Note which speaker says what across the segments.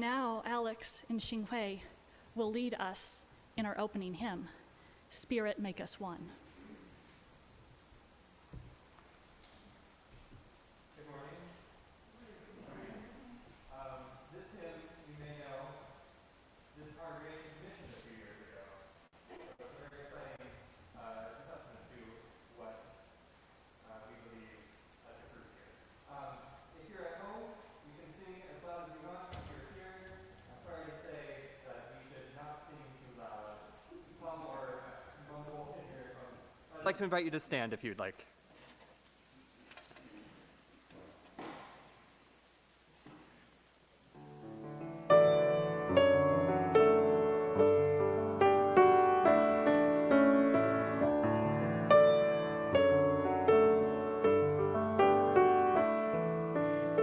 Speaker 1: Now Alex and Xinghui will lead us in our opening hymn, Spirit Make Us One.
Speaker 2: I'd like to invite you to stand if you'd like.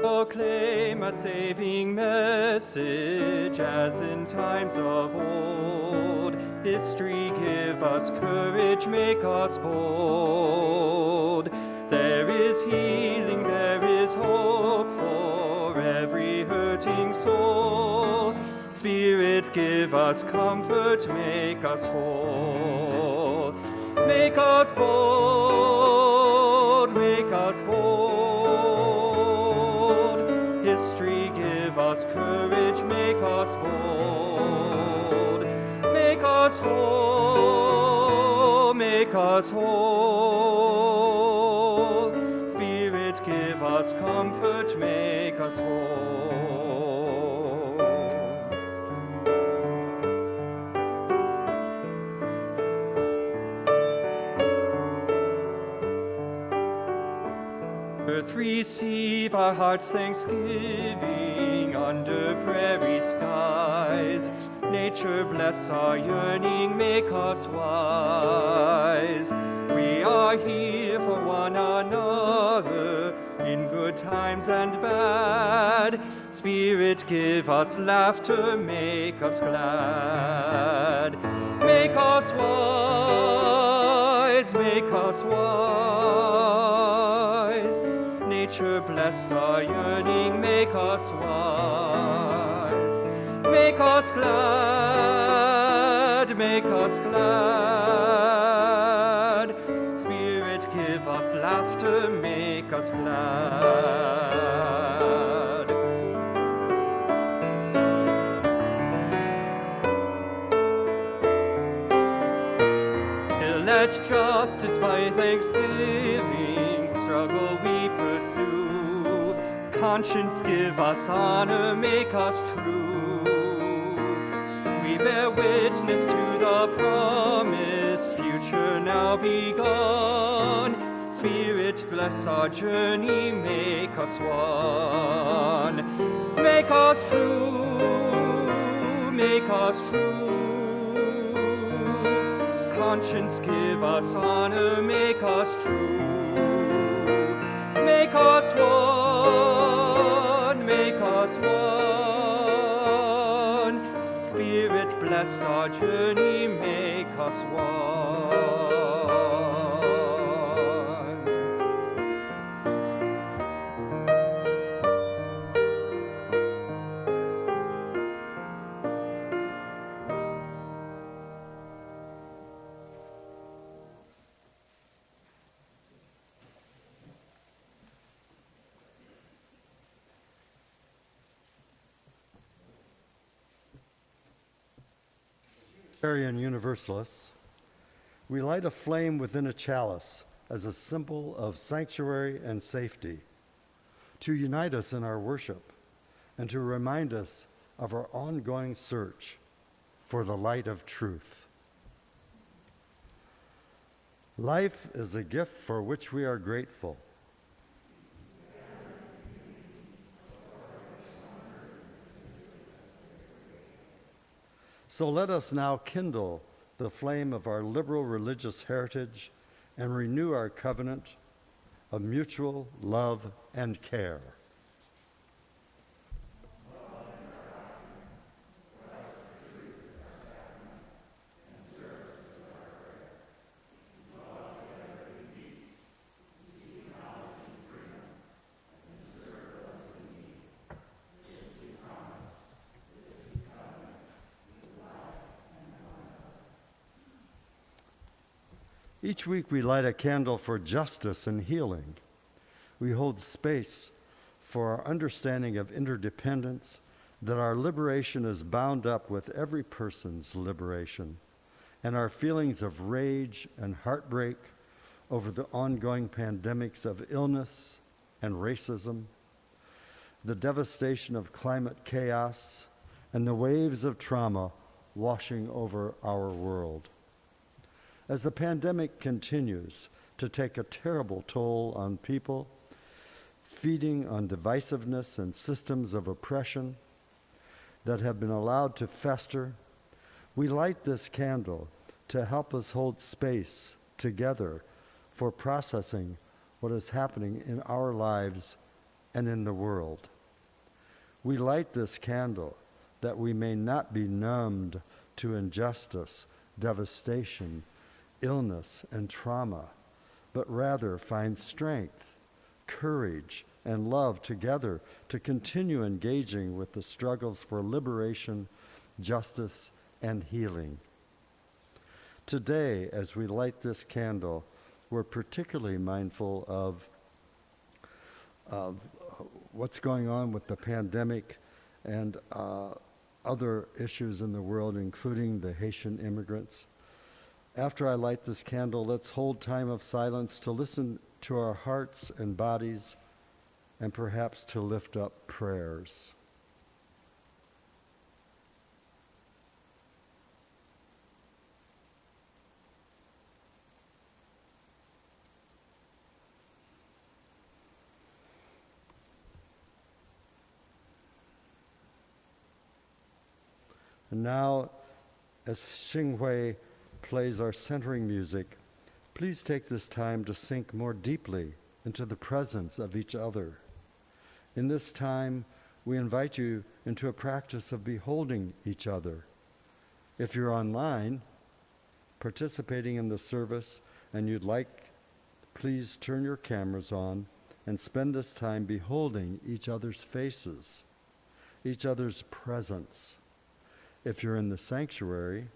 Speaker 2: Proclaim a saving message as in times of old. History give us courage, make us bold. There is healing, there is hope for every hurting soul. Spirit give us comfort, make us whole. Make us bold, make us bold. History give us courage, make us bold. Make us whole, make us whole. Spirit give us comfort, make us whole. Earth receive our heart's thanksgiving under prairie skies. Nature bless our yearning, make us wise. We are here for one another in good times and bad. Spirit give us laughter, make us glad. Make us wise, make us wise. Nature bless our yearning, make us wise. Make us glad, make us glad. Spirit give us laughter, make us glad. Let justice by thanksgiving struggle we pursue. Conscience give us honor, make us true. We bear witness to the promised future now begun. Spirit bless our journey, make us one. Make us true, make us true. Conscience give us honor, make us true. Make us one, make us one. Spirit bless our journey, make us one.
Speaker 3: Unitarian Universalists, we light a flame within a chalice as a symbol of sanctuary and safety, to unite us in our worship and to remind us of our ongoing search for the light of truth. Life is a gift for which we are grateful. So let us now kindle the flame of our liberal religious heritage and renew our covenant of mutual love and care. Each week we light a candle for justice and healing. We hold space for our understanding of interdependence, that our liberation is bound up with every person's liberation, and our feelings of rage and heartbreak over the ongoing pandemics of illness and racism, the devastation of climate chaos, and the waves of trauma washing over our world. As the pandemic continues to take a terrible toll on people, feeding on divisiveness and systems of oppression that have been allowed to fester, we light this candle to help us hold space together for processing what is happening in our lives and in the world. We light this candle that we may not be numbed to injustice, devastation, illness, and trauma, but rather find strength, courage, and love together to continue engaging with the struggles for liberation, justice, and healing. Today, as we light this candle, we're particularly mindful of what's going on with the pandemic and other issues in the world, including the Haitian immigrants. After I light this candle, let's hold time of silence to listen to our hearts and bodies, and perhaps to lift up prayers. And now, as Xinghui plays our centering music, please take this time to sink more deeply into the presence of each other. In this time, we invite you into a practice of beholding each other. If you're online, participating in the service, and you'd like, please turn your cameras on and spend this time beholding each other's faces, each other's presence. If you're in the sanctuary,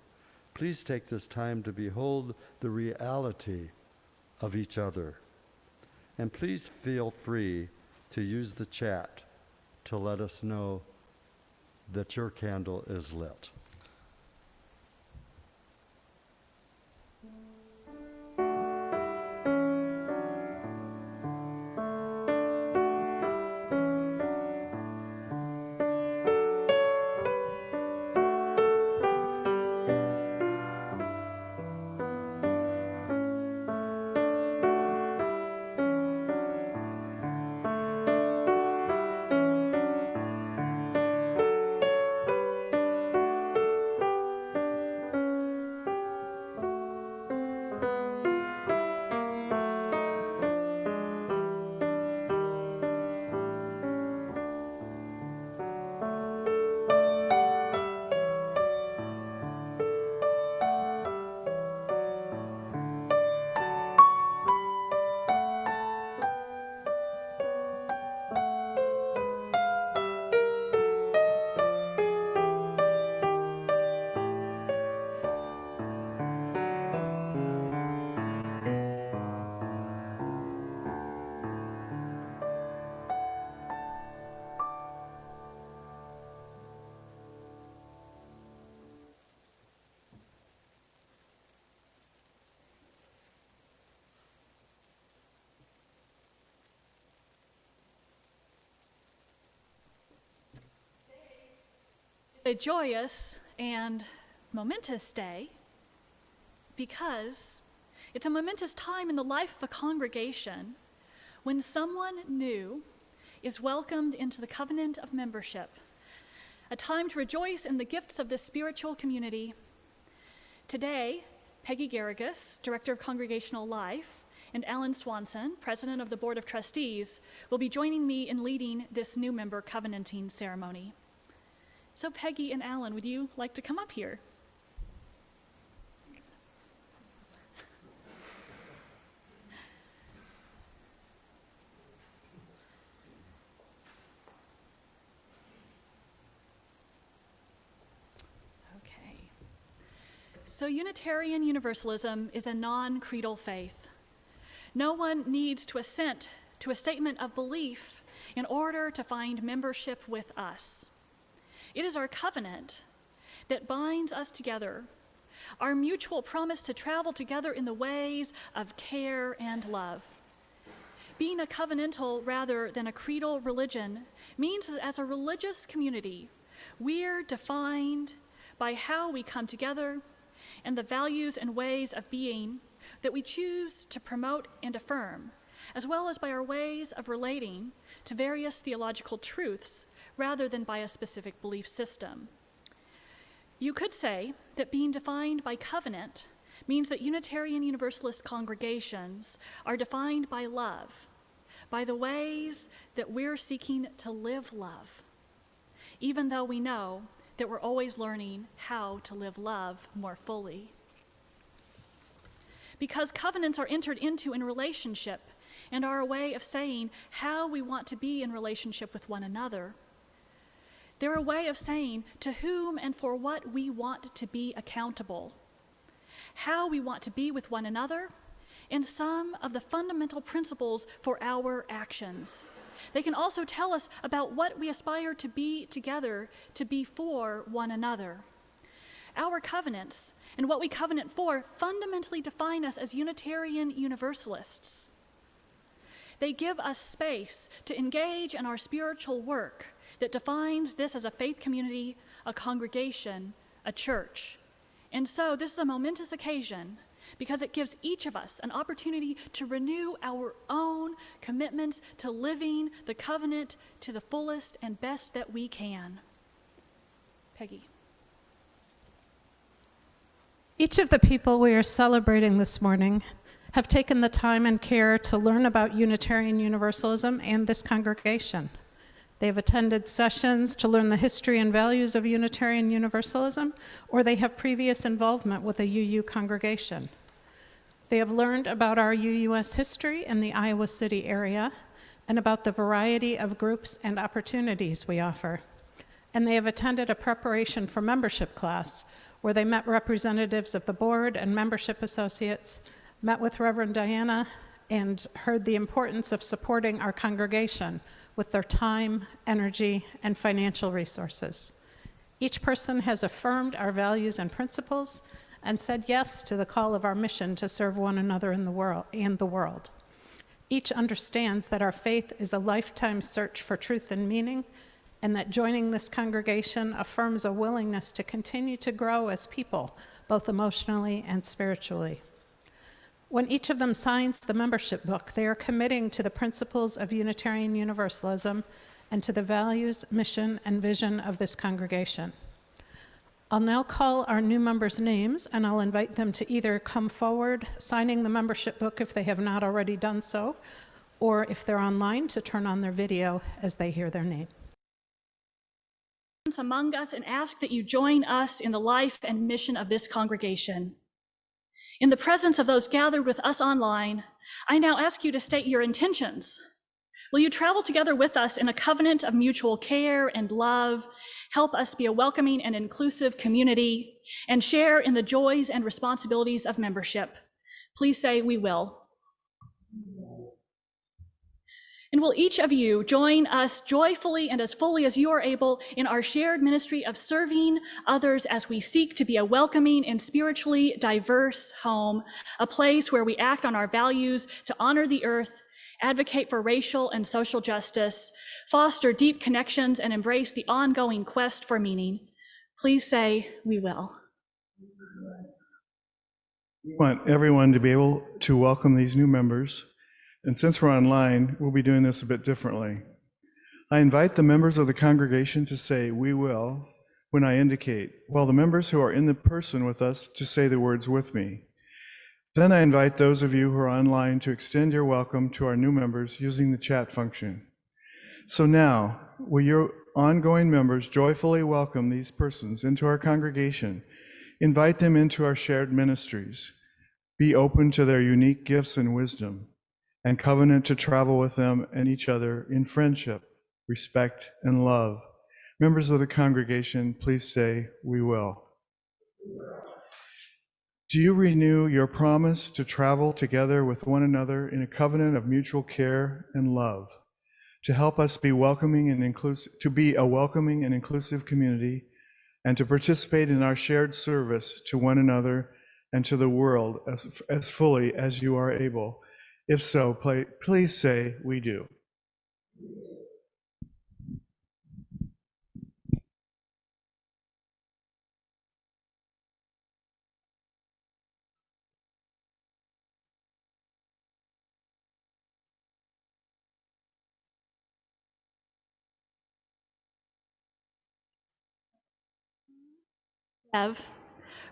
Speaker 3: please take this time to behold the reality of each other. And please feel free to use the chat to let us know that your candle is lit.
Speaker 1: A joyous and momentous day because it's a momentous time in the life of a congregation when someone new is welcomed into the covenant of membership, a time to rejoice in the gifts of this spiritual community. Today, Peggy Garrigus, Director of Congregational Life, and Alan Swanson, President of the Board of Trustees, will be joining me in leading this new member covenanting ceremony. So Peggy and Alan, would you like to come up here? Okay. So Unitarian Universalism is a non-creedal faith. No one needs to assent to a statement of belief in order to find membership with us. It is our covenant that binds us together, our mutual promise to travel together in the ways of care and love. Being a covenantal rather than a creedal religion means that as a religious community, we're defined by how we come together and the values and ways of being that we choose to promote and affirm, as well as by our ways of relating to various theological truths rather than by a specific belief system. You could say that being defined by covenant means that Unitarian Universalist congregations are defined by love, by the ways that we're seeking to live love, even though we know that we're always learning how to live love more fully. Because covenants are entered into in relationship and are a way of saying how we want to be in relationship with one another. They're a way of saying to whom and for what we want to be accountable, how we want to be with one another, and some of the fundamental principles for our actions. They can also tell us about what we aspire to be together, to be for one another. Our covenants and what we covenant for fundamentally define us as Unitarian Universalists. They give us space to engage in our spiritual work that defines this as a faith community, a congregation, a church. And so this is a momentous occasion because it gives each of us an opportunity to renew our own commitments to living the covenant to the fullest and best that we can. Peggy.
Speaker 4: Each of the people we are celebrating this morning have taken the time and care to learn about Unitarian Universalism and this congregation. They have attended sessions to learn the history and values of Unitarian Universalism, or they have previous involvement with a UU congregation. They have learned about our UUS history in the Iowa City area and about the variety of groups and opportunities we offer. And they have attended a preparation for membership class where they met representatives of the board and membership associates, met with Reverend Diana, and heard the importance of supporting our congregation with their time, energy, and financial resources. Each person has affirmed our values and principles and said yes to the call of our mission to serve one another in the world. Each understands that our faith is a lifetime search for truth and meaning, and that joining this congregation affirms a willingness to continue to grow as people, both emotionally and spiritually. When each of them signs the membership book, they are committing to the principles of Unitarian Universalism and to the values, mission, and vision of this congregation. I'll now call our new members' names, and I'll invite them to either come forward, signing the membership book if they have not already done so, or if they're online, to turn on their video as they hear their name.
Speaker 1: Among us and ask that you join us in the life and mission of this congregation. In the presence of those gathered with us online, I now ask you to state your intentions. Will you travel together with us in a covenant of mutual care and love, help us be a welcoming and inclusive community, and share in the joys and responsibilities of membership? Please say, we will. And will each of you join us joyfully and as fully as you are able in our shared ministry of serving others as we seek to be a welcoming and spiritually diverse home, a place where we act on our values to honor the earth, advocate for racial and social justice, foster deep connections, and embrace the ongoing quest for meaning? Please say, we will.
Speaker 5: We want everyone to be able to welcome these new members. And since we're online, we'll be doing this a bit differently. I invite the members of the congregation to say, we will, when I indicate, while the members who are in the person with us to say the words with me. Then I invite those of you who are online to extend your welcome to our new members using the chat function. So now, will your ongoing members joyfully welcome these persons into our congregation, invite them into our shared ministries, be open to their unique gifts and wisdom, and covenant to travel with them and each other in friendship, respect, and love. Members of the congregation, please say, we will. Do you renew your promise to travel together with one another in a covenant of mutual care and love, to help us be welcoming and inclusive, to be a welcoming and inclusive community, and to participate in our shared service to one another and to the world as fully as you are able? If so, please say, "We do."
Speaker 1: Ev,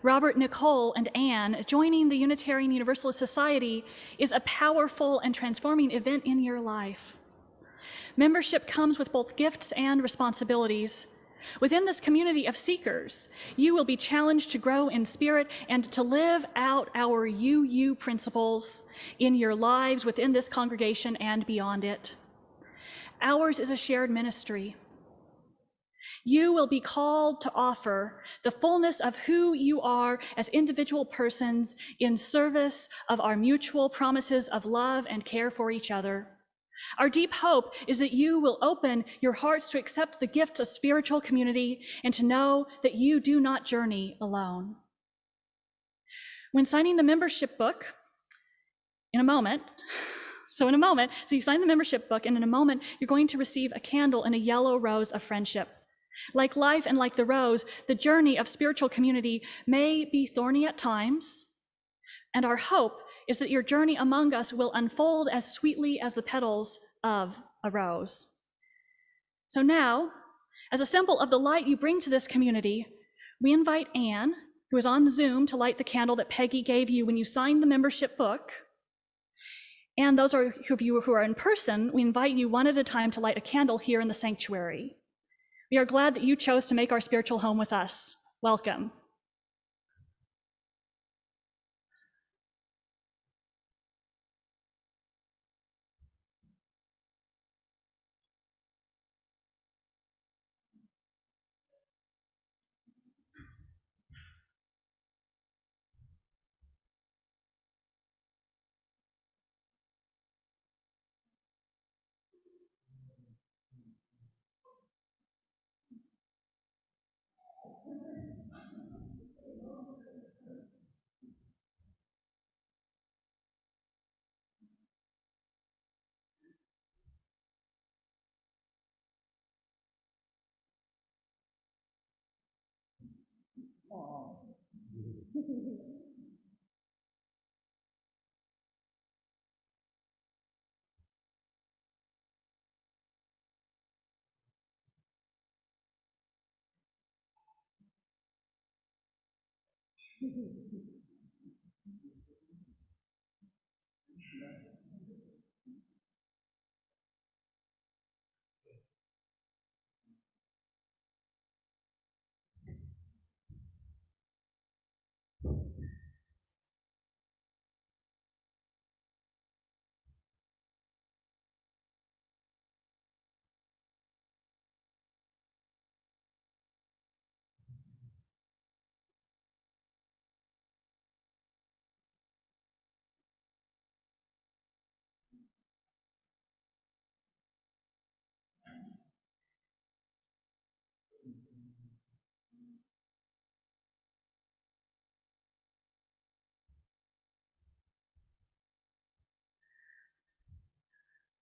Speaker 1: Robert, Nicole, and Anne joining the Unitarian Universalist Society is a powerful and transforming event in your life. Membership comes with both gifts and responsibilities. Within this community of seekers, you will be challenged to grow in spirit and to live out our UU principles in your lives within this congregation and beyond it. Ours is a shared ministry. You will be called to offer the fullness of who you are as individual persons in service of our mutual promises of love and care for each other. Our deep hope is that you will open your hearts to accept the gifts of spiritual community and to know that you do not journey alone. When signing the membership book, so you sign the membership book, and in a moment, you're going to receive a candle and a yellow rose of friendship. Like life and like the rose, the journey of spiritual community may be thorny at times, and our hope is that your journey among us will unfold as sweetly as the petals of a rose. So now, as a symbol of the light you bring to this community, we invite Anne, who is on Zoom, to light the candle that Peggy gave you when you signed the membership book. And those of you who are in person, we invite you one at a time to light a candle here in the sanctuary. We are glad that you chose to make our spiritual home with us. Welcome.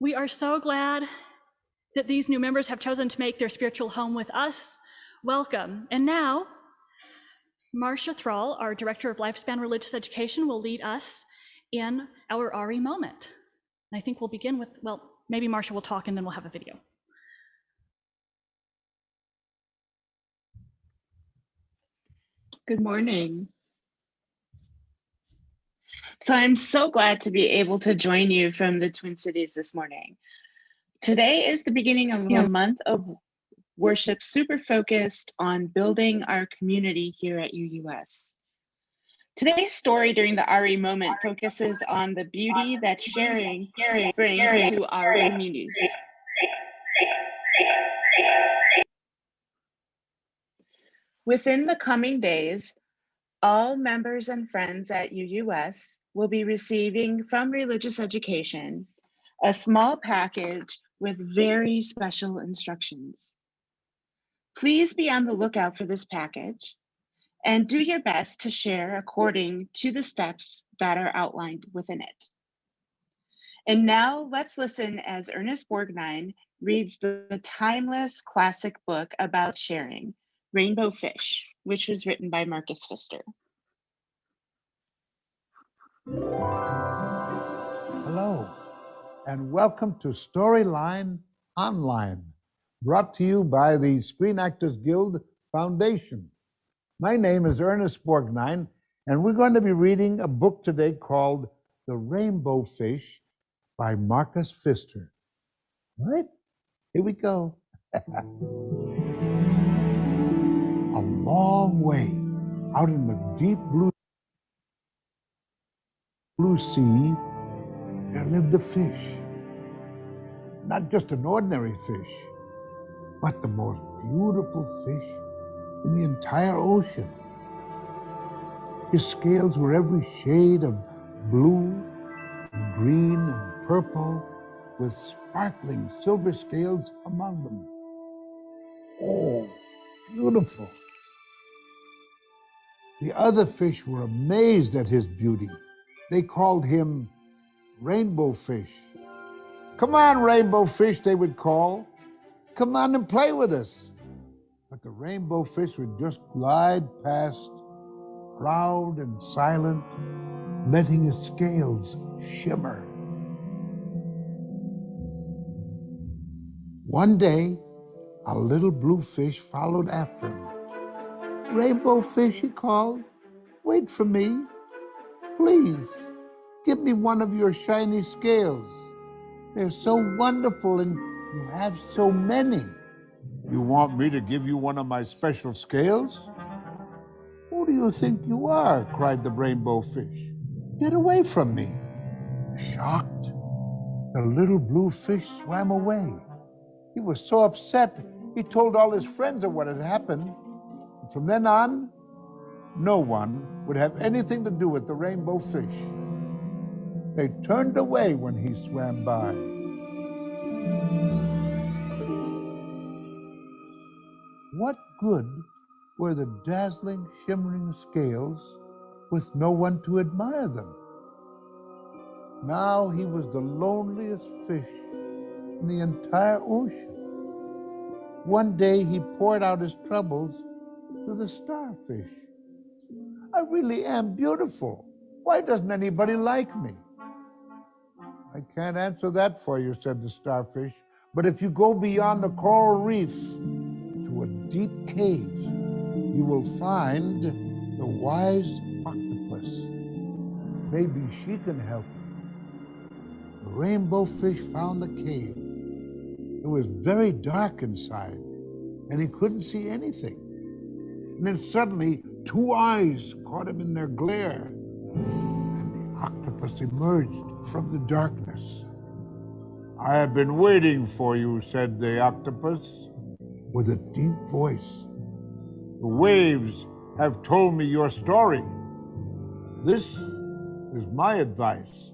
Speaker 1: We are so glad that these new members have chosen to make their spiritual home with us. Welcome. And now, Marcia Thrall, our Director of Lifespan Religious Education, will lead us in our RE moment. And I think we'll begin with, well, maybe Marcia will talk and then we'll have a video.
Speaker 6: Good morning. So I'm so glad to be able to join you from the Twin Cities this morning. Today is the beginning of a month of worship super focused on building our community here at UUS. Today's story during the RE moment focuses on the beauty that sharing brings to our communities. Within the coming days, All members and friends at UUS will be receiving from Religious Education a small package with very special instructions. Please be on the lookout for this package and do your best to share according to the steps that are outlined within it. And now let's listen as Ernest Borgnine reads the timeless classic book about sharing, Rainbow Fish, which was written by Marcus Pfister.
Speaker 7: Hello, and welcome to Storyline Online, brought to you by the Screen Actors Guild Foundation. My name is Ernest Borgnine, and we're going to be reading a book today called The Rainbow Fish by Marcus Pfister. All right, here we go. A long way out in the deep blue sea, there lived a fish. Not just an ordinary fish, but the most beautiful fish in the entire ocean. His scales were every shade of blue and green and purple, with sparkling silver scales among them. Oh, beautiful. The other fish were amazed at his beauty. They called him Rainbow Fish. Come on, Rainbow Fish, they would call. Come on and play with us. But the Rainbow Fish would just glide past, proud and silent, letting his scales shimmer. One day, a little blue fish followed after him. Rainbow Fish, he called, wait for me. Please, give me one of your shiny scales. They're so wonderful and you have so many. You want me to give you one of my special scales? Who do you think you are? Cried the Rainbow Fish. Get away from me. Shocked, the little blue fish swam away. He was so upset, he told all his friends of what had happened. And from then on, no one would have anything to do with the Rainbow Fish. They turned away when he swam by. What good were the dazzling, shimmering scales with no one to admire them? Now he was the loneliest fish in the entire ocean. One day he poured out his troubles to the starfish. I really am beautiful. Why doesn't anybody like me? I can't answer that for you, said the starfish. But if you go beyond the coral reef to a deep cave, you will find the wise octopus. Maybe she can help you. The Rainbow Fish found the cave. It was very dark inside, and he couldn't see anything. And then suddenly, two eyes caught him in their glare, and the octopus emerged from the darkness. I have been waiting for you, said the octopus, with a deep voice. The waves have told me your story. This is my advice.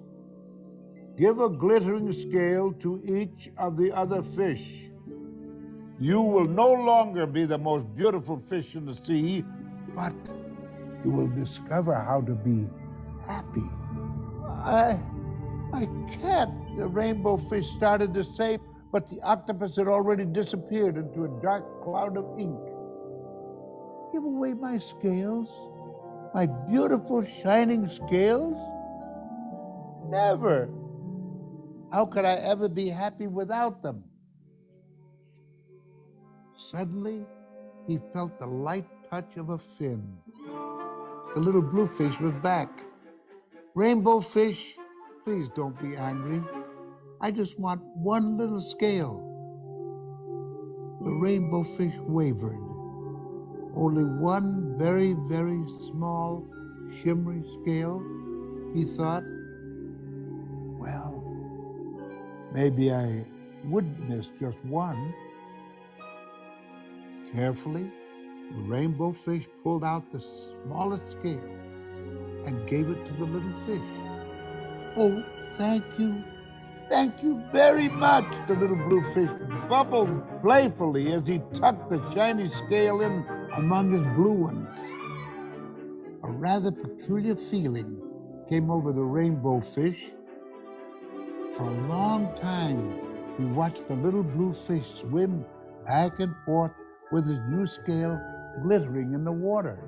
Speaker 7: Give a glittering scale to each of the other fish. You will no longer be the most beautiful fish in the sea, but you will discover how to be happy. I can't, the Rainbow Fish started to say, but the octopus had already disappeared into a dark cloud of ink. Give away my scales, my beautiful shining scales? Never. How could I ever be happy without them? Suddenly, he felt the light touch of a fin. The little blue fish was back. Rainbow Fish, please don't be angry. I just want one little scale. The Rainbow Fish wavered. Only one very, very small, shimmery scale, he thought. Well, maybe I would miss just one. Carefully, The rainbow fish pulled out the smallest scale and gave it to the little fish. "Oh, thank you. Thank you very much," the little blue fish bubbled playfully as he tucked the shiny scale in among his blue ones. A rather peculiar feeling came over the rainbow fish. For a long time, he watched the little blue fish swim back and forth with his new scale glittering in the water.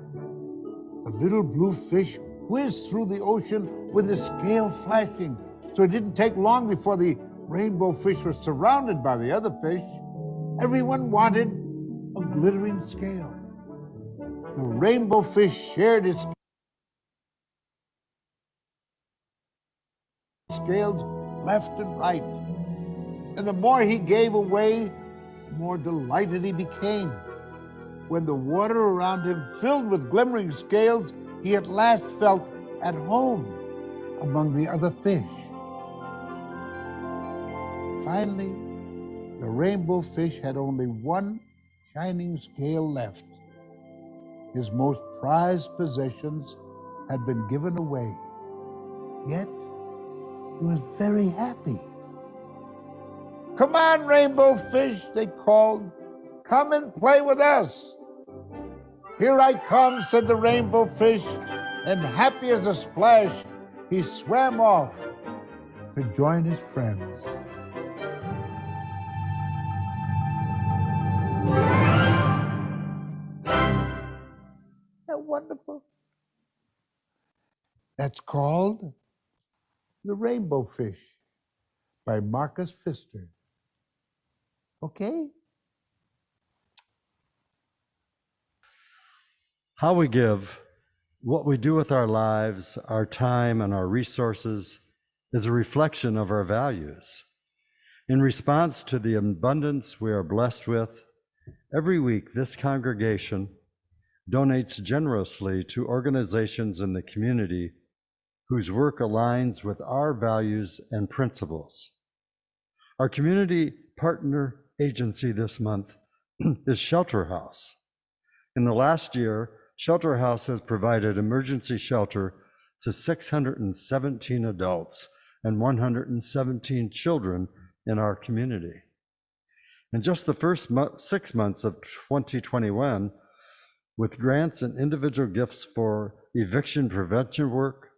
Speaker 7: The little blue fish whizzed through the ocean with his scale flashing, so it didn't take long before the rainbow fish was surrounded by the other fish. Everyone wanted a glittering scale. The rainbow fish shared his scales left and right, and the more he gave away, the more delighted he became. When the water around him filled with glimmering scales, he at last felt at home among the other fish. Finally, the rainbow fish had only one shining scale left. His most prized possessions had been given away, yet he was very happy. "Come on, rainbow fish," they called. "Come and play with us." "Here I come," said the rainbow fish, and happy as a splash, he swam off to join his friends. Isn't that wonderful? That's called The Rainbow Fish by Marcus Pfister. Okay?
Speaker 3: How we give, what we do with our lives, our time, and our resources is a reflection of our values. In response to the abundance we are blessed with, every week this congregation donates generously to organizations in the community whose work aligns with our values and principles. Our community partner agency this month is Shelter House. In the last year, Shelter House has provided emergency shelter to 617 adults and 117 children in our community. In just the first 6 months of 2021, with grants and individual gifts for eviction prevention work,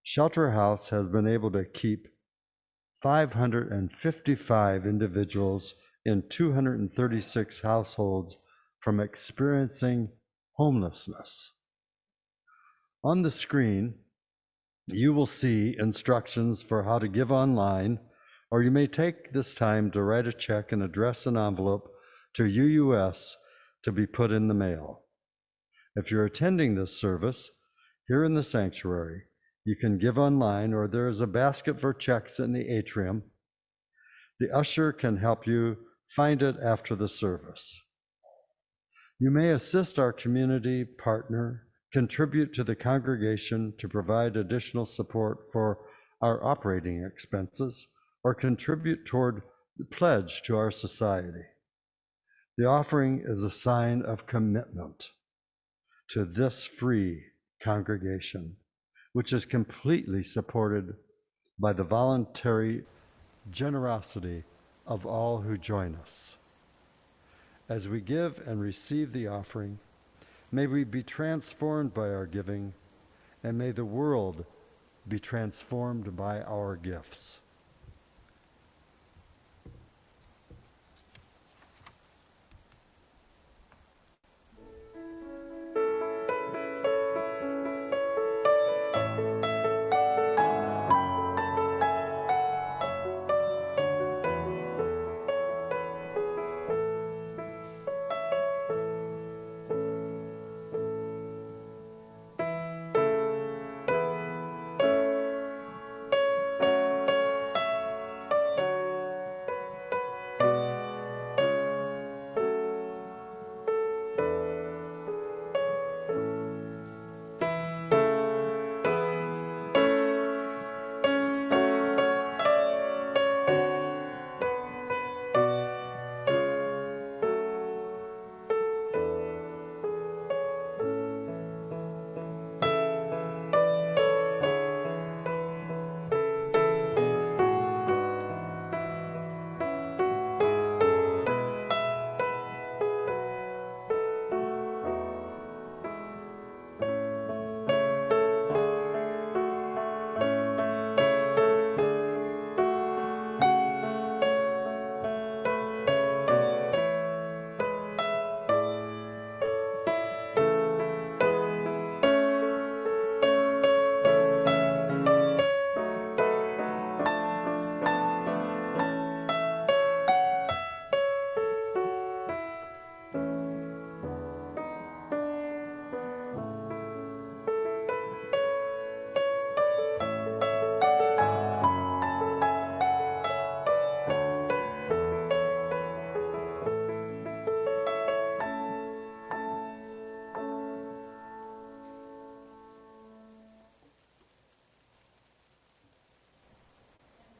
Speaker 3: Shelter House has been able to keep 555 individuals in 236 households from experiencing homelessness. On the screen, you will see instructions for how to give online, or you may take this time to write a check and address an envelope to UUS to be put in the mail. If you're attending this service here in the sanctuary, you can give online, or there is a basket for checks in the atrium. The usher can help you find it after the service. You may assist our community partner, contribute to the congregation to provide additional support for our operating expenses, or contribute toward the pledge to our society. The offering is a sign of commitment to this free congregation, which is completely supported by the voluntary generosity of all who join us. As we give and receive the offering, may we be transformed by our giving, and may the world be transformed by our gifts.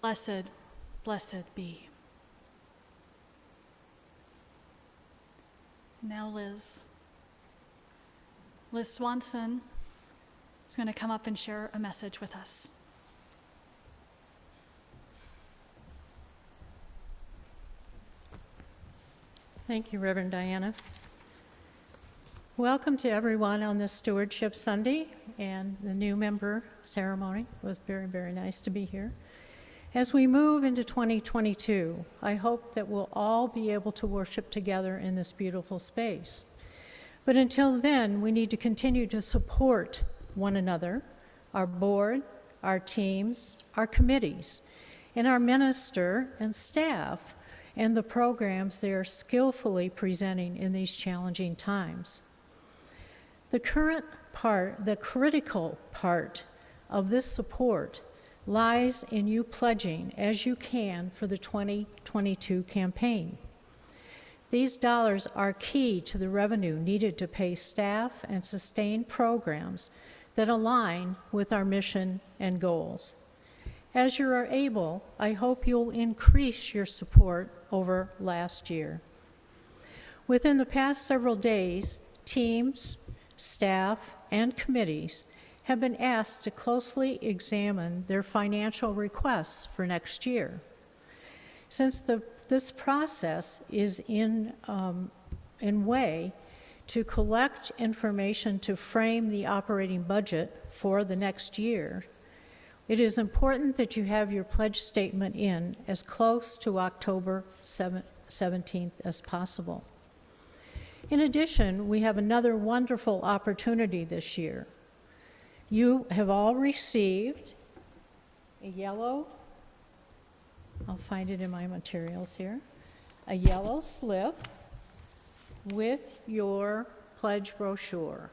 Speaker 1: Blessed, blessed be. Now Liz Swanson is going to come up and share a message with us.
Speaker 8: Thank you, Reverend Diana. Welcome to everyone on this Stewardship Sunday and the new member ceremony. It was very, very nice to be here. As we move into 2022, I hope that we'll all be able to worship together in this beautiful space. But until then, we need to continue to support one another, our board, our teams, our committees, and our minister and staff, and the programs they are skillfully presenting in these challenging times. The critical part of this support lies in you pledging as you can for the 2022 campaign. These dollars are key to the revenue needed to pay staff and sustain programs that align with our mission and goals. As you are able, I hope you'll increase your support over last year. Within the past several days, teams, staff, and committees have been asked to closely examine their financial requests for next year. Since this process is in way to collect information to frame the operating budget for the next year, it is important that you have your pledge statement in as close to October 17th as possible. In addition, we have another wonderful opportunity this year. You have all received a yellow, I'll find it in my materials here, a yellow slip with your pledge brochure.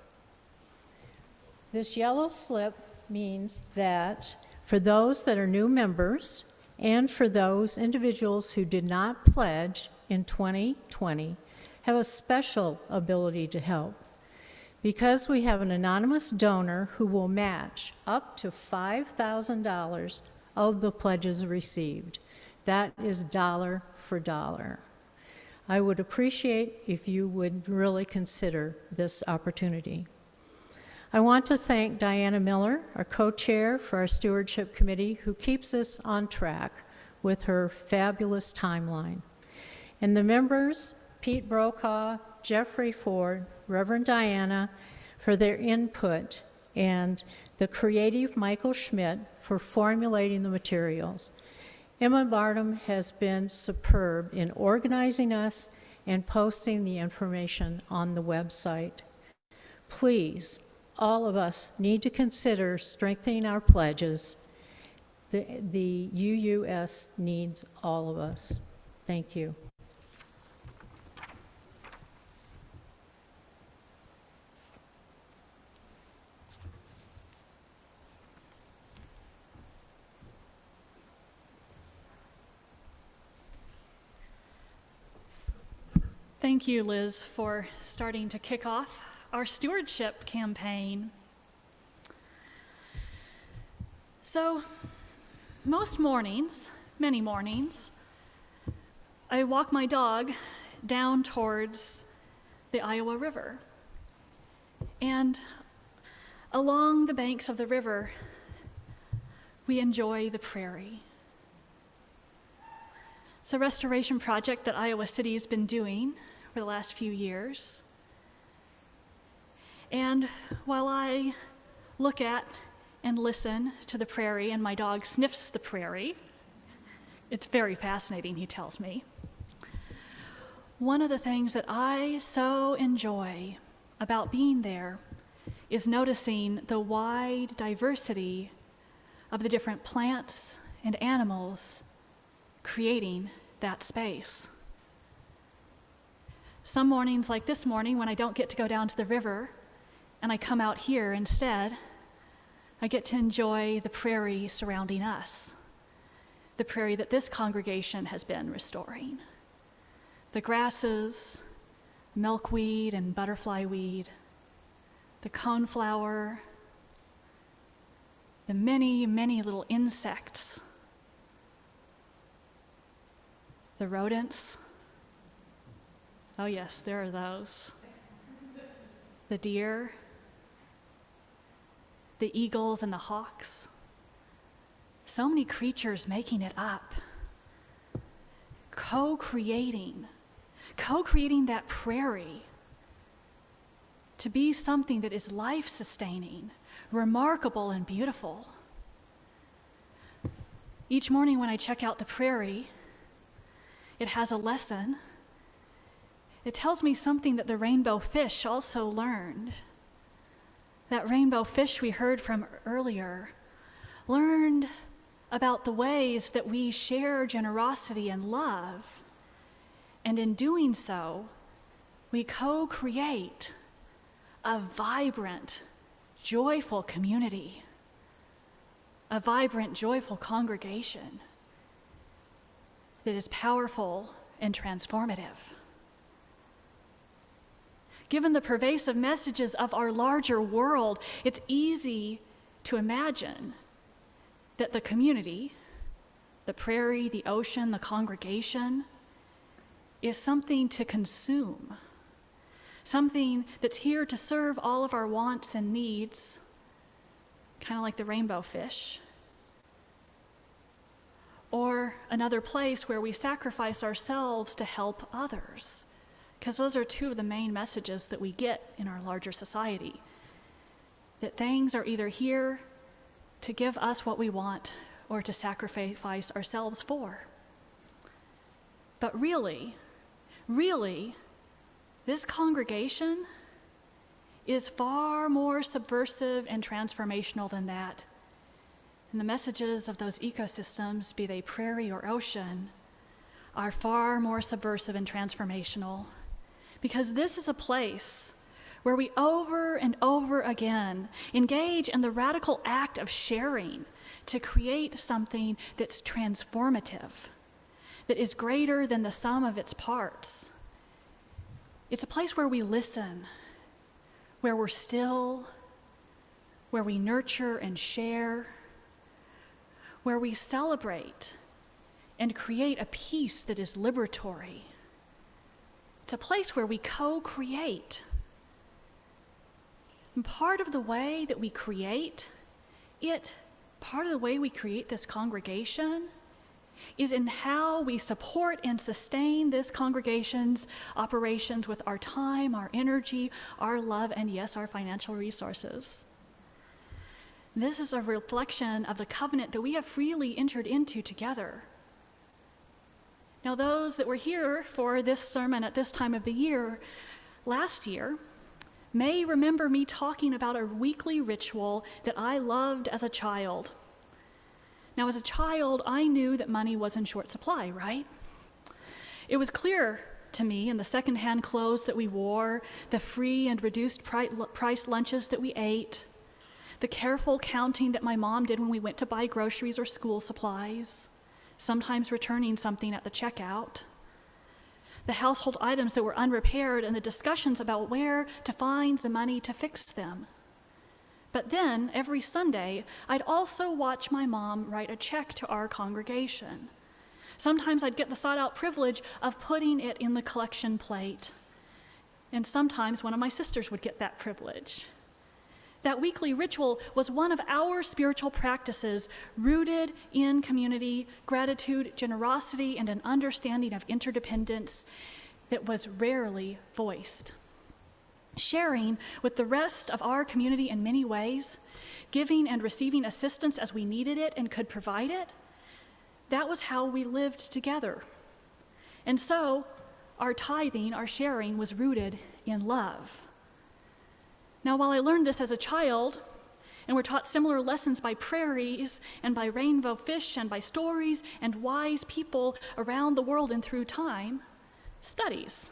Speaker 8: This yellow slip means that for those that are new members and for those individuals who did not pledge in 2020 have a special ability to help. Because we have an anonymous donor who will match up to $5,000 of the pledges received. That is dollar for dollar. I would appreciate if you would really consider this opportunity. I want to thank Diana Miller, our co-chair for our Stewardship Committee, who keeps us on track with her fabulous timeline. And the members, Pete Brokaw, Jeffrey Ford, Reverend Diana, for their input, and the creative Michael Schmidt for formulating the materials. Emma Barnum has been superb in organizing us and posting the information on the website. Please, all of us need to consider strengthening our pledges. The UUS needs all of us. Thank you.
Speaker 1: Thank you, Liz, for starting to kick off our stewardship campaign. So, most mornings, many mornings, I walk my dog down towards the Iowa River. And along the banks of the river, we enjoy the prairie. It's a restoration project that Iowa City has been doing for the last few years. And while I look at and listen to the prairie and my dog sniffs the prairie, it's very fascinating, he tells me. One of the things that I so enjoy about being there is noticing the wide diversity of the different plants and animals creating that space. Some mornings, like this morning, when I don't get to go down to the river and I come out here instead, I get to enjoy the prairie surrounding us, the prairie that this congregation has been restoring. The grasses, milkweed and butterfly weed, the coneflower, the many, many little insects the rodents. Oh yes, there are those. The deer, the eagles and the hawks. So many creatures making it up. Co-creating that prairie to be something that is life-sustaining, remarkable and beautiful. Each morning when I check out the prairie, it has a lesson. It tells me something that the rainbow fish also learned. That rainbow fish we heard from earlier learned about the ways that we share generosity and love. And in doing so, we co-create a vibrant, joyful community, a vibrant, joyful congregation that is powerful and transformative. Given the pervasive messages of our larger world, it's easy to imagine that the community, the prairie, the ocean, the congregation, is something to consume, something that's here to serve all of our wants and needs, kind of like the rainbow fish, or another place where we sacrifice ourselves to help others, because those are two of the main messages that we get in our larger society, that things are either here to give us what we want or to sacrifice ourselves for. But really, this congregation is far more subversive and transformational than that. And the messages of those ecosystems, be they prairie or ocean, are far more subversive and transformational, because this is a place where we over and over again engage in the radical act of sharing to create something that's transformative, that is greater than the sum of its parts. It's a place where we listen, where we're still, where we nurture and share, where we celebrate and create a peace that is liberatory. It's a place where we co-create. And part of the way that we create this congregation is in how we support and sustain this congregation's operations with our time, our energy, our love, and yes, our financial resources. This is a reflection of the covenant that we have freely entered into together. Now, those that were here for this sermon at this time of the year last year may remember me talking about a weekly ritual that I loved as a child. Now, as a child, I knew that money was in short supply, right? It was clear to me in the secondhand clothes that we wore, the free and reduced price lunches that we ate, the careful counting that my mom did when we went to buy groceries or school supplies, sometimes returning something at the checkout, the household items that were unrepaired, and the discussions about where to find the money to fix them. But then, every Sunday, I'd also watch my mom write a check to our congregation. Sometimes I'd get the sought-out privilege of putting it in the collection plate. And sometimes one of my sisters would get that privilege. That weekly ritual was one of our spiritual practices rooted in community, gratitude, generosity, and an understanding of interdependence that was rarely voiced. Sharing with the rest of our community in many ways, giving and receiving assistance as we needed it and could provide it, that was how we lived together. And so, our tithing, our sharing, was rooted in love. Now, while I learned this as a child, and were taught similar lessons by prairies and by rainbow fish and by stories and wise people around the world and through time, studies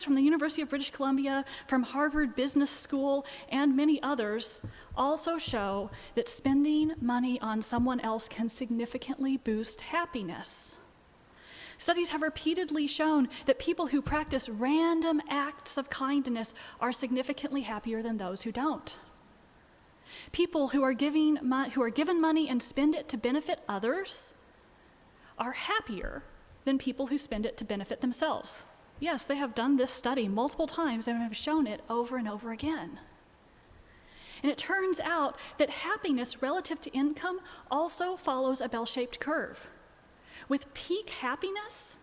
Speaker 1: from the University of British Columbia, from Harvard Business School, and many others also show that spending money on someone else can significantly boost happiness. Studies have repeatedly shown that people who practice random acts of kindness are significantly happier than those who don't. People who are given money and spend it to benefit others are happier than people who spend it to benefit themselves. Yes, they have done this study multiple times and have shown it over and over again. And it turns out that happiness relative to income also follows a bell-shaped curve, with peak happiness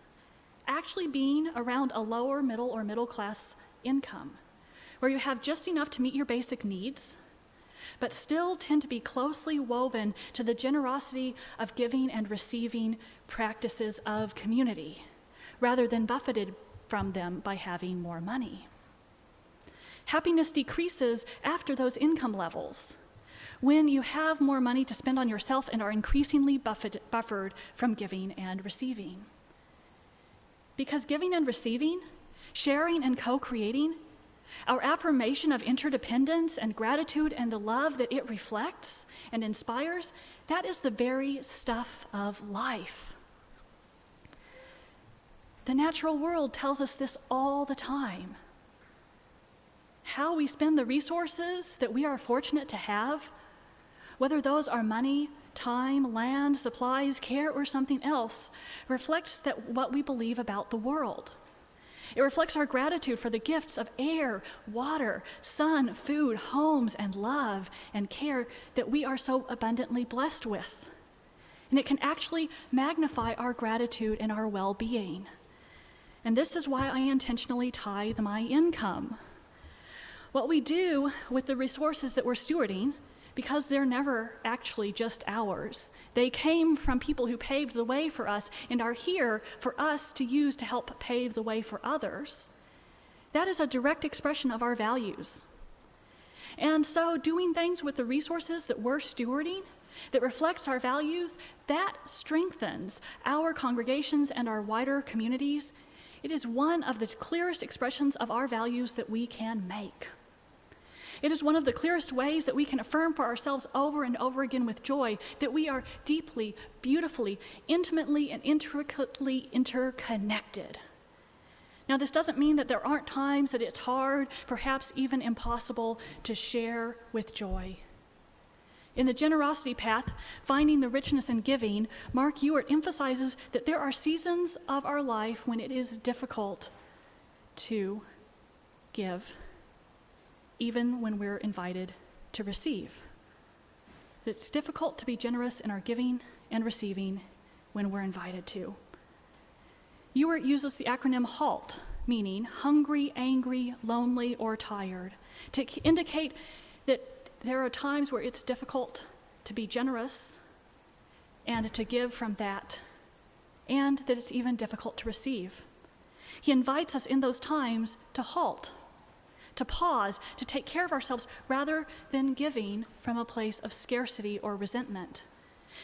Speaker 1: actually being around a lower middle or middle class income, where you have just enough to meet your basic needs, but still tend to be closely woven to the generosity of giving and receiving practices of community, rather than buffeted from them by having more money. Happiness decreases after those income levels, when you have more money to spend on yourself and are increasingly buffered from giving and receiving. Because giving and receiving, sharing and co-creating, our affirmation of interdependence and gratitude and the love that it reflects and inspires, that is the very stuff of life. The natural world tells us this all the time. How we spend the resources that we are fortunate to have, whether those are money, time, land, supplies, care, or something else, reflects what we believe about the world. It reflects our gratitude for the gifts of air, water, sun, food, homes, and love and care that we are so abundantly blessed with. And it can actually magnify our gratitude and our well-being. And this is why I intentionally tithe my income. What we do with the resources that we're stewarding, because they're never actually just ours. They came from people who paved the way for us and are here for us to use to help pave the way for others. That is a direct expression of our values. And so doing things with the resources that we're stewarding, that reflects our values, that strengthens our congregations and our wider communities. It is one of the clearest expressions of our values that we can make. It is one of the clearest ways that we can affirm for ourselves over and over again with joy that we are deeply, beautifully, intimately, and intricately interconnected. Now, this doesn't mean that there aren't times that it's hard, perhaps even impossible, to share with joy. In the generosity path, Finding the Richness in Giving, Mark Ewart emphasizes that there are seasons of our life when it is difficult to give, even when we're invited to receive. It's difficult to be generous in our giving and receiving when we're invited to. Ewart uses the acronym HALT, meaning hungry, angry, lonely, or tired, to indicate that there are times where it's difficult to be generous and to give from that, and that it's even difficult to receive. He invites us in those times to halt, to pause, to take care of ourselves rather than giving from a place of scarcity or resentment.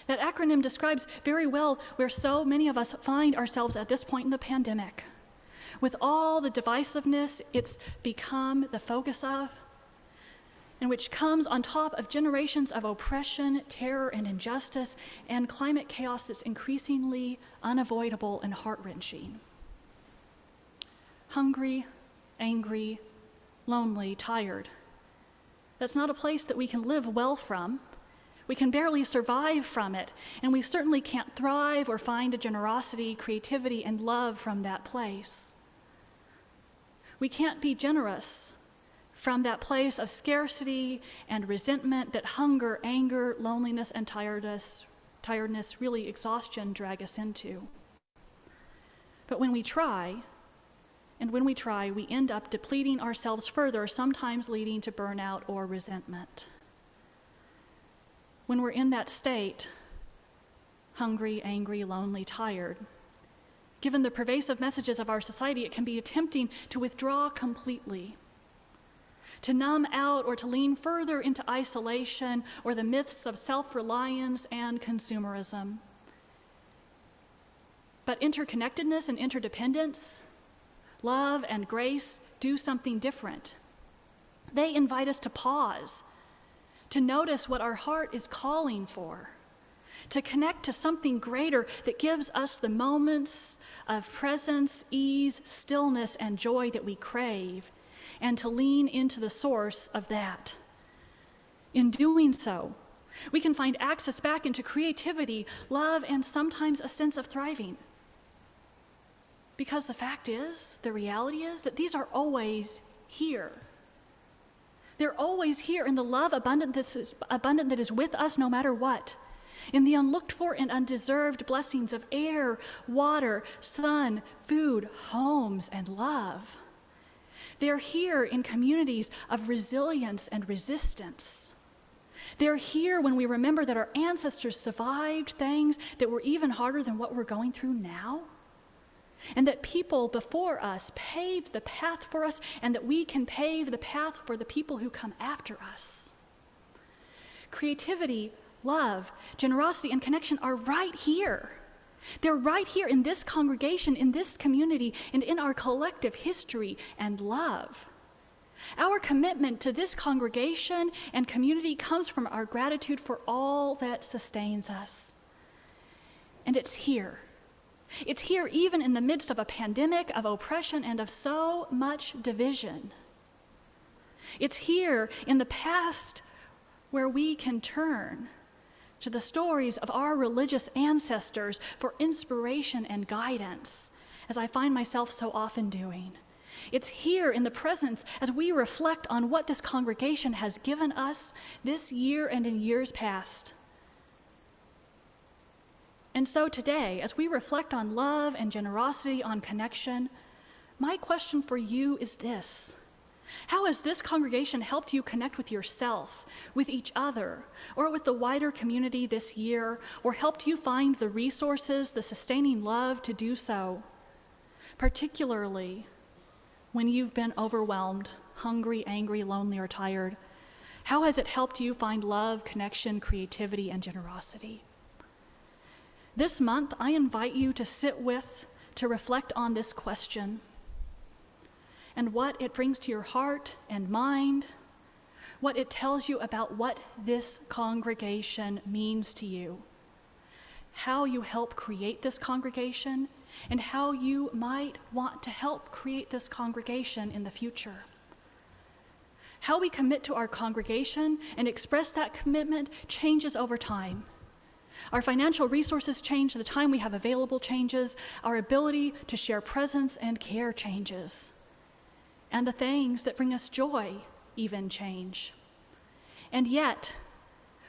Speaker 1: That acronym describes very well where so many of us find ourselves at this point in the pandemic. With all the divisiveness it's become the focus of, and which comes on top of generations of oppression, terror, and injustice, and climate chaos that's increasingly unavoidable and heart-wrenching. Hungry, angry, lonely, tired. That's not a place that we can live well from. We can barely survive from it, and we certainly can't thrive or find a generosity, creativity, and love from that place. We can't be generous from that place of scarcity and resentment that hunger, anger, loneliness, and tiredness, really exhaustion drag us into. But when we try, we end up depleting ourselves further, sometimes leading to burnout or resentment. When we're in that state, hungry, angry, lonely, tired, given the pervasive messages of our society, it can be tempting to withdraw completely, to numb out or to lean further into isolation or the myths of self-reliance and consumerism. But interconnectedness and interdependence, love and grace do something different. They invite us to pause, to notice what our heart is calling for, to connect to something greater that gives us the moments of presence, ease, stillness, and joy that we crave, and to lean into the source of that. In doing so, we can find access back into creativity, love, and sometimes a sense of thriving. Because the fact is, the reality is that these are always here. They're always here in the love abundant that is with us no matter what, in the unlooked for and undeserved blessings of air, water, sun, food, homes, and love. They're here in communities of resilience and resistance. They're here when we remember that our ancestors survived things that were even harder than what we're going through now, and that people before us paved the path for us, and that we can pave the path for the people who come after us. Creativity, love, generosity, and connection are right here. They're right here in this congregation, in this community, and in our collective history and love. Our commitment to this congregation and community comes from our gratitude for all that sustains us. And it's here. It's here even in the midst of a pandemic, of oppression, and of so much division. It's here in the past where we can turn to the stories of our religious ancestors for inspiration and guidance, as I find myself so often doing. It's here in the presence as we reflect on what this congregation has given us this year and in years past. And so today, as we reflect on love and generosity, on connection, my question for you is this: how has this congregation helped you connect with yourself, with each other, or with the wider community this year, or helped you find the resources, the sustaining love to do so, particularly when you've been overwhelmed, hungry, angry, lonely, or tired? How has it helped you find love, connection, creativity, and generosity? This month, I invite you to sit with, to reflect on this question and what it brings to your heart and mind, what it tells you about what this congregation means to you, how you help create this congregation, and how you might want to help create this congregation in the future. How we commit to our congregation and express that commitment changes over time. Our financial resources change, the time we have available changes, our ability to share presence and care changes, and the things that bring us joy even change. And yet,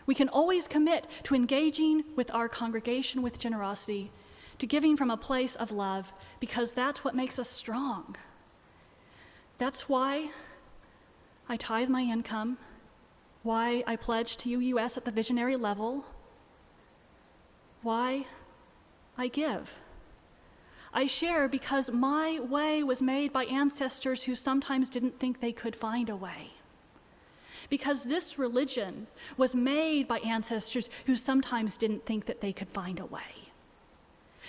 Speaker 1: we can always commit to engaging with our congregation with generosity, to giving from a place of love, because that's what makes us strong. That's why I tithe my income, why I pledge to UUS at the visionary level, why I give. I share because my way was made by ancestors who sometimes didn't think they could find a way. Because this religion was made by ancestors who sometimes didn't think that they could find a way.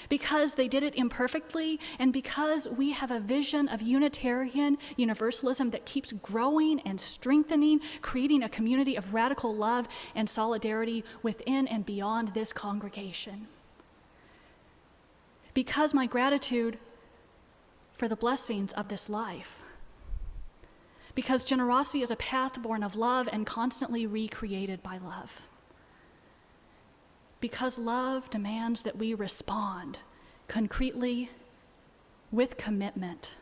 Speaker 1: Because they did it imperfectly, and because we have a vision of Unitarian Universalism that keeps growing and strengthening, creating a community of radical love and solidarity within and beyond this congregation. Because my gratitude for the blessings of this life. Because generosity is a path born of love and constantly recreated by love. Because love demands that we respond concretely with commitment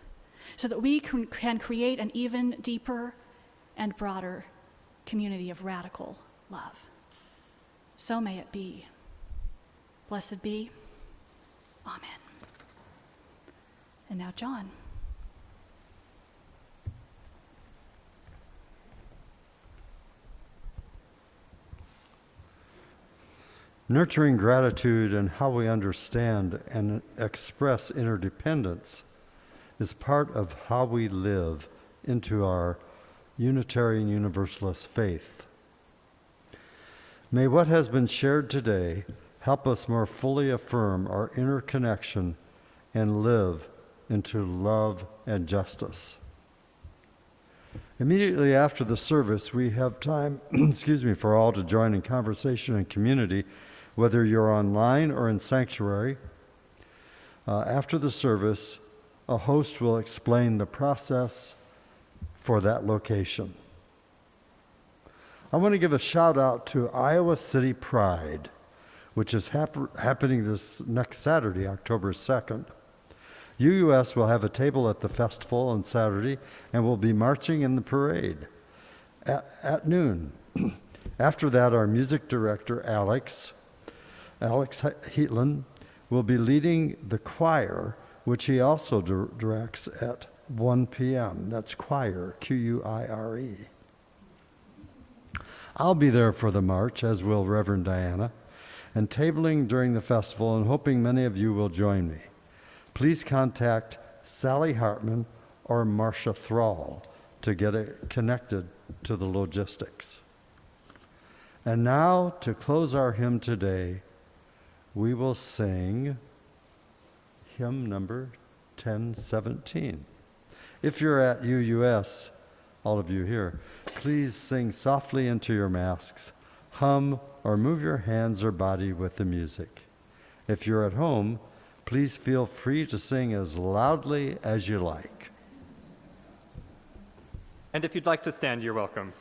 Speaker 1: so that we can create an even deeper and broader community of radical love. So may it be. Blessed be. Amen. And now John.
Speaker 3: Nurturing gratitude and how we understand and express interdependence is part of how we live into our Unitarian Universalist faith. May what has been shared today help us more fully affirm our inner connection and live into love and justice. Immediately after the service, we have time, for all to join in conversation and community, whether you're online or in sanctuary. After the service, a host will explain the process for that location. I want to give a shout out to Iowa City Pride, which is happening this next Saturday, October 2nd. UUS will have a table at the festival on Saturday and will be marching in the parade at noon. After that, our music director, Alex Heatland, will be leading the choir, which he also directs at 1 p.m. That's choir, Q-U-I-R-E. I'll be there for the march, as will Reverend Diana, and tabling during the festival, and hoping many of you will join me. Please contact Sally Hartman or Marcia Thrall to get connected to the logistics. And now, to close our hymn today, we will sing hymn number 1017. If you're at UUS, all of you here, please sing softly into your masks, hum or move your hands or body with the music. If you're at home, please feel free to sing as loudly as you like.
Speaker 9: And if you'd like to stand, you're welcome.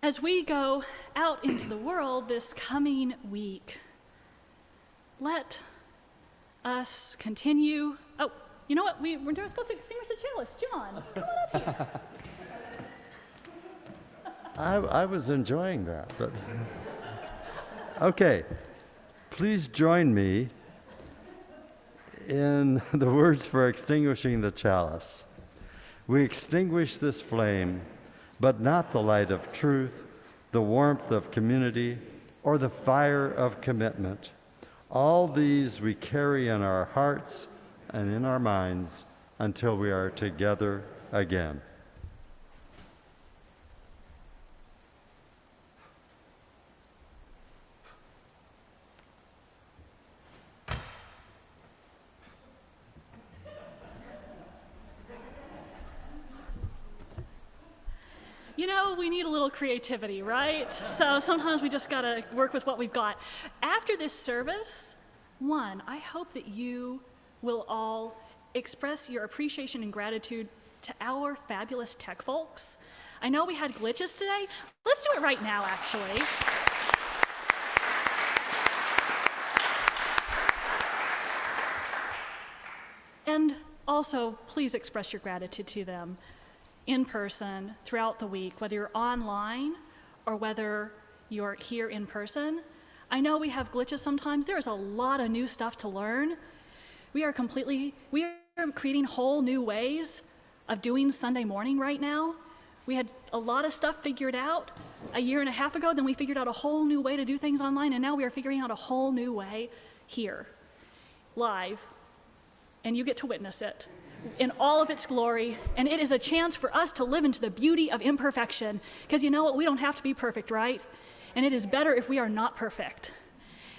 Speaker 1: As we go out into the world this coming week, let us continue. Oh, you know what? We're supposed to extinguish the chalice. John, come on up here.
Speaker 3: I was enjoying that, but okay. Please join me in the words for extinguishing the chalice. We extinguish this flame, but not the light of truth, the warmth of community, or the fire of commitment. All these we carry in our hearts and in our minds until we are together again.
Speaker 1: You know, we need a little creativity, right? So sometimes we just gotta work with what we've got. After this service, I hope that you will all express your appreciation and gratitude to our fabulous tech folks. I know we had glitches today. Let's do it right now, actually. And also, please express your gratitude to them in person throughout the week, whether you're online or whether you're here in person. I know we have glitches sometimes. There is a lot of new stuff to learn. We are creating whole new ways of doing Sunday morning right now. We had a lot of stuff figured out a year and a half ago, then we figured out a whole new way to do things online, and now we are figuring out a whole new way here, live, and you get to witness it in all of its glory, and it is a chance for us to live into the beauty of imperfection, because you know what, we don't have to be perfect, right? And it is better if we are not perfect.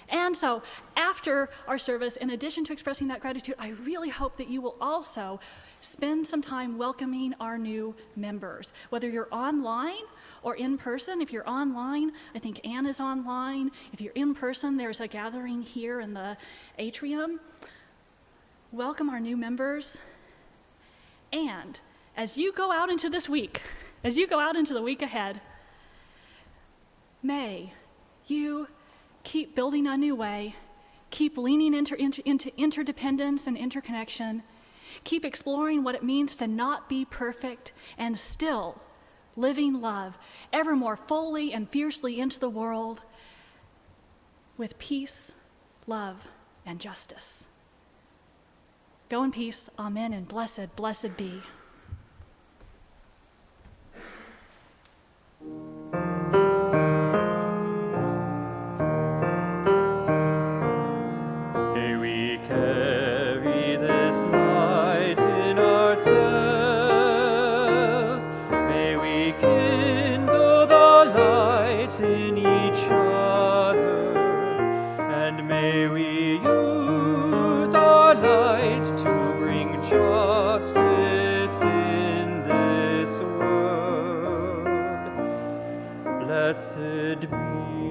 Speaker 1: And so after our service, in addition to expressing that gratitude, I really hope that you will also spend some time welcoming our new members, whether you're online or in person. If you're online, I think Anne is online. If you're in person, there's a gathering here in the atrium. Welcome our new members. And as you go out into this week, as you go out into the week ahead, may you keep building a new way, keep leaning into interdependence and interconnection, keep exploring what it means to not be perfect and still living love ever more fully and fiercely into the world with peace, love, and justice. Go in peace, amen, and blessed, blessed be.
Speaker 2: May we carry this light in ourselves. May we kindle the light in each other. And may we use our light to bring justice in this world. Blessed be